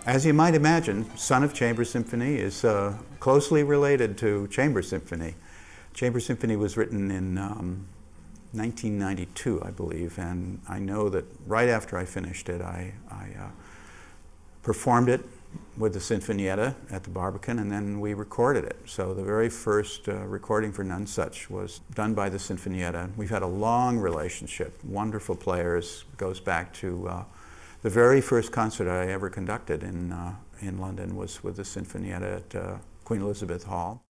As you might imagine, Son of Chamber Symphony is closely related to Chamber Symphony. Chamber Symphony was written in 1992, I believe, and I know that right after I finished it, I performed it with the Sinfonietta at the Barbican, and then we recorded it. So the very first recording for None Such was done by the Sinfonietta. We've had a long relationship, wonderful players, goes back to the very first concert I ever conducted in London was with the Sinfonietta at Queen Elizabeth Hall.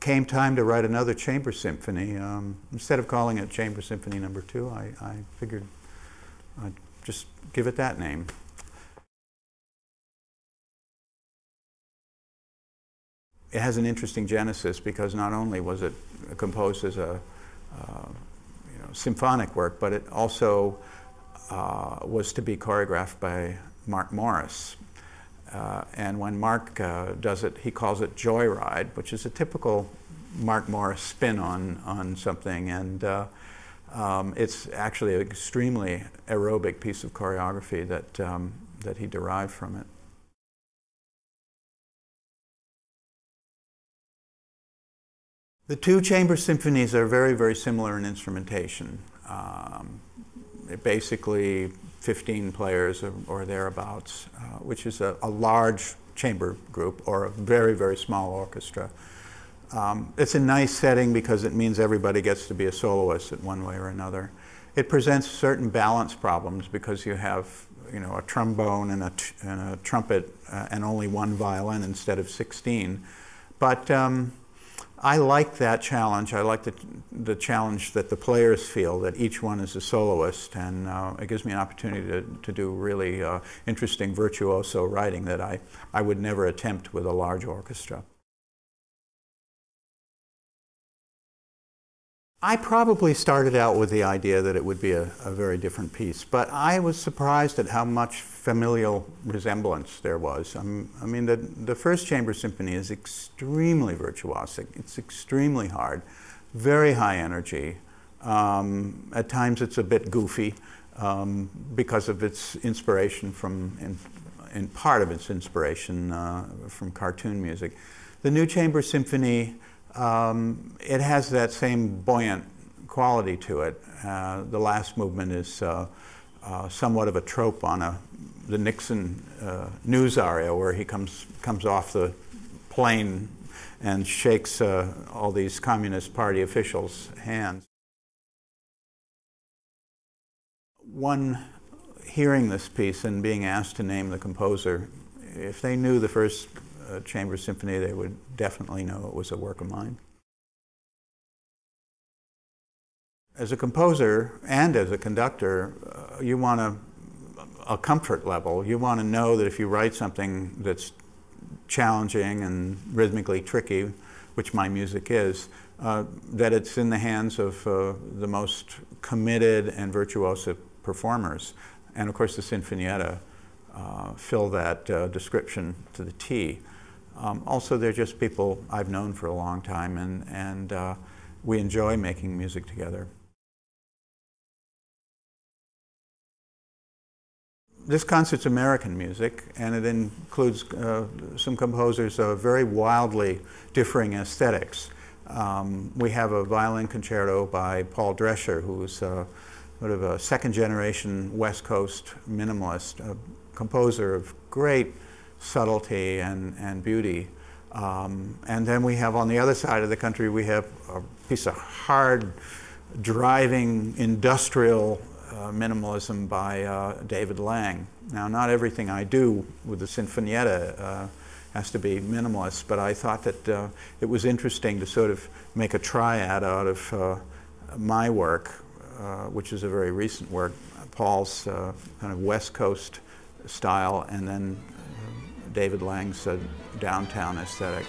Came time to write another chamber symphony. Instead of calling it Chamber Symphony No. 2, I figured I'd just give it that name. It has an interesting genesis because not only was it composed as a symphonic work, but it also was to be choreographed by Mark Morris. And when Mark does it, he calls it Joyride, which is a typical Mark Morris spin on something. And it's actually an extremely aerobic piece of choreography that he derived from it. The two chamber symphonies are very, very similar in instrumentation. They're basically 15 players or thereabouts, which is a large chamber group or a very, very small orchestra. It's a nice setting because it means everybody gets to be a soloist in one way or another. It presents certain balance problems because you have, a trombone and a trumpet and only one violin instead of 16. But I like that challenge. I like the challenge that the players feel, that each one is a soloist, and it gives me an opportunity to do really interesting virtuoso writing that I would never attempt with a large orchestra. I probably started out with the idea that it would be a very different piece, but I was surprised at how much familial resemblance there was. I mean, the first chamber symphony is extremely virtuosic. It's extremely hard, very high energy. At times it's a bit goofy because of its inspiration in part of its inspiration from cartoon music. The new chamber symphony, it has that same buoyant quality to it. The last movement is somewhat of a trope on the Nixon news aria, where he comes off the plane and shakes all these Communist Party officials' hands. One hearing this piece and being asked to name the composer, if they knew the first chamber symphony, they would definitely know it was a work of mine. As a composer and as a conductor, you want a comfort level. You want to know that if you write something that's challenging and rhythmically tricky, which my music is, that it's in the hands of the most committed and virtuoso performers. And of course the Sinfonietta fill that description to the T. Also, they're just people I've known for a long time, and we enjoy making music together. This concert's American music, and it includes some composers of very wildly differing aesthetics. We have a violin concerto by Paul Drescher, who's sort of a second-generation West Coast minimalist, a composer of great subtlety and beauty. And then we have on the other side of the country, we have a piece of hard, driving, industrial minimalism by David Lang. Now, not everything I do with the Sinfonietta has to be minimalist, but I thought that it was interesting to sort of make a triad out of my work, which is a very recent work, Paul's kind of West Coast style, and then David Lang's downtown aesthetic.